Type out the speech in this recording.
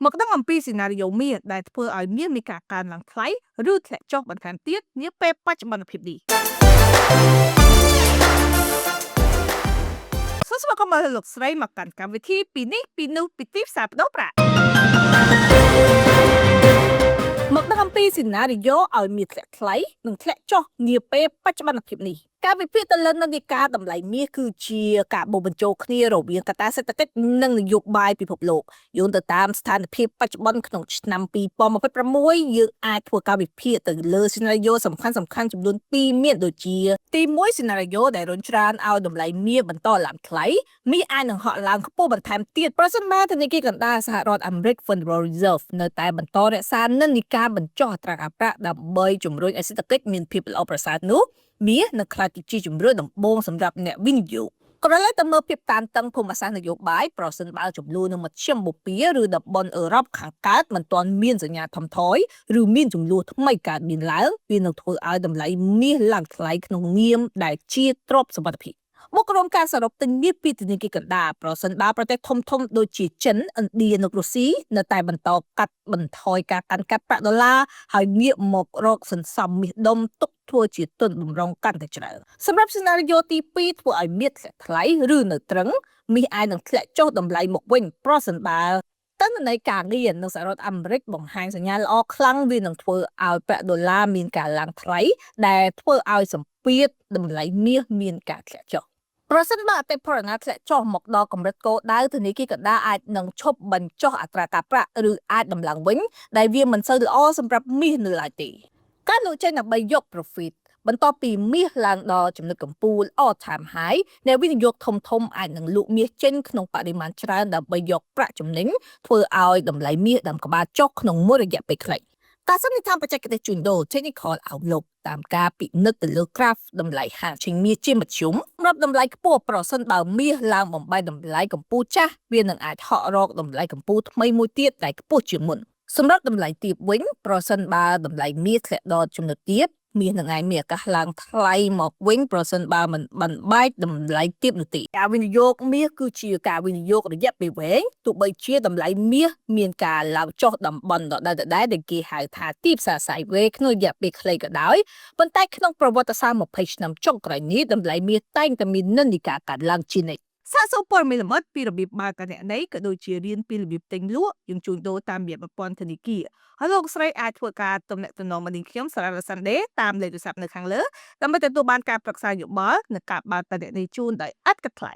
មកដឹងអំពីសេណារីយ៉ូមាសដែលធ្វើឲ្យមាសមានការកើនឡើងថ្លៃឬធ្លាក់ចុះបន្ថែមទៀតនាពេលបច្ចុប្បន្នភាពនេះសូមស្វាគមន៍លោកស្រីមកកាន់កម្មវិធីពីនេះពីនោះពីទីផ្សារបដោប្រាក់មកដឹងអំពីសេណារីយ៉ូឲ្យមាសធ្លាក់ថ្លៃនិងធ្លាក់ចុះនាពេលបច្ចុប្បន្នភាពនេះការវិភាគទៅលើនិន្នាការតម្លៃមាសគឺជាការបូកបញ្ចូលគ្នារវាងកត្តាសេដ្ឋកិច្ចនិងនយោបាយពិភពលោកយោងទៅតាមស្ថានភាពបច្ចុប្បន្នក្នុងឆ្នាំ2026យើងអាចធ្វើការវិភាគទៅលើសេណារីយ៉ូសំខាន់ចំនួន2មានដូចជាទី1សេណារីយ៉ូដែលរុញច្រានឲ្យតម្លៃមាសបន្តឡើងថ្លៃមាសអាចនឹងហក់ឡើងខ្ពស់បន្ថែមទៀតប្រសិនបើធនាគារកណ្ដាលសហរដ្ឋអាមេរិក Federal Reserve នៅតែបន្តរក្សានិន្នាការបញ្ចុះអត្រាការប្រាក់ដើម្បីជំរុញឲ្យសេដ្ឋកិច្ចមានភាពល្អប្រសើរនោះមាសនឹងក្លាយជាជម្រើសដំបូងសម្រាប់អ្នកវិនិយោគក៏ឡើយទៅមើលភាពតានតឹងភូមិសាស្ត្រនយោបាយប្រសិនបើចំនួននៅមជ្ឈមបូព៌ាឬតំបន់អឺរ៉ុបខាងកើតមិនទាន់មានសញ្ញាថមថយឬមានចំនួនថ្មីកើតមានឡើងវានឹងធ្វើឲ្យតម្លៃមាសឡើងថ្លៃក្នុងនាមដែលជាទ្រព្យសម្បត្តិភាពមកក្រុមការសរុបទិញមាសពីធនាគារកណ្ដាលប្រសិនបើប្រទេសធំដូចជាចិនឥណ្ឌានិងរុស្ស៊ីនៅតែបន្តកាត់បន្ថយការកាន់កាប់ប្រាក់ដុល្លារហើយងាកមករកសន្សំមាសដុំទុកធ្វើជាទុនបម្រុងកាន់តែច្រើនសម្រាប់សេណារីយ៉ូទី2ធ្វើឲ្យមាសធ្លាក់ថ្លៃឬនៅត្រឹងមាសអាចនឹងធ្លាក់ចុះតម្លៃមកវិញប្រសិនបើទិន្នន័យការងារនៅសហរដ្ឋអាមេរិកបង្ហាញសញ្ញាល្អខ្លាំងវានឹងធ្វើឲ្យប្រាក់ដុល្លារមានការឡើងថ្លៃដែលធ្វើឲ្យសម្ពាធតម្លៃមាសមានការធ្លាក់ចុះប្រសិនបើអតិផរណាធ្លាក់ចុះមកដល់កម្រិតគោលដៅធនាគារកណ្ដាលអាចនឹងឈប់បញ្ចុះអត្រាការប្រាក់ឬអាចដំឡើងវិញដែលវាមិនសូវល្អសម្រាប់មាសនៅឡើយទេការលក់ចេញដើម្បីយក profit បន្ទាប់ពីមាសឡើងដល់ចំណុចកំពូល all time high អ្នកវិនិយោគធំអាចនឹងលក់មាសចេញក្នុងបរិមាណច្រើនដើម្បីយកប្រាក់ចំណេញធ្វើឲ្យតម្លៃមាសដើមក្បាលចុះក្នុងមួយរយៈពេលខ្លីការសន្និដ្ឋានបច្ចេកទេសជួញដូរ Technical Outlook តាមការពិនិត្យទៅលើ graph តម្លៃហាងចេញមាសជាមធ្យមសម្រាប់តម្លៃខ្ពស់ប្រសិនបើមាសឡើងបំបែកតម្លៃកំពូលចាស់វានឹងអាចហក់រកតម្លៃកំពូលថ្មីមួយទៀតដែលខ្ពស់ជាងមុនសម្រាប់តម្លៃទាបវិញប្រសិនបើតម្លៃមាសធ្លាក់ដល់ចំណុចទាបមាសនឹងអាចមានឱកាសឡើងថ្លៃមកវិញប្រសិនបើមិនបានបែកតម្លៃទាបនោះទេការវិនិយោគមាសគឺជាការវិនិយោគរយៈពេលវែងទោះបីជាតម្លៃមាសមានការឡើងចុះតំបន់ដដែលដែលគេហៅថាទីផ្សារ sideways ក្នុងរយៈពេលខ្លីក៏ដោយប៉ុន្តែក្នុងប្រវត្តិសាស្ត្រ20ឆ្នាំចុងក្រោយនេះតម្លៃមាសតែងតែមាននិន្នាការកើនឡើងជានិច្ចសាកសួរព័ត៌មានលម្អិតពីរបៀបបើកគណនីក៏ដូចជារៀនពីរបៀបទិញលក់យើងជួញដូរតាមរយៈប្រព័ន្ធធនាគារហើយលោកស្រីអាចធ្វើការទំនាក់ទំនងមកនឹងខ្ញុំសារ៉ារ៉ាសាន់ដេតាមលេខទូរស័ព្ទនៅខាងលើដើម្បីទទួលបានការប្រឹក្សាយោបល់និងការបើកគណនីជូនដោយឥតគិតថ្លៃ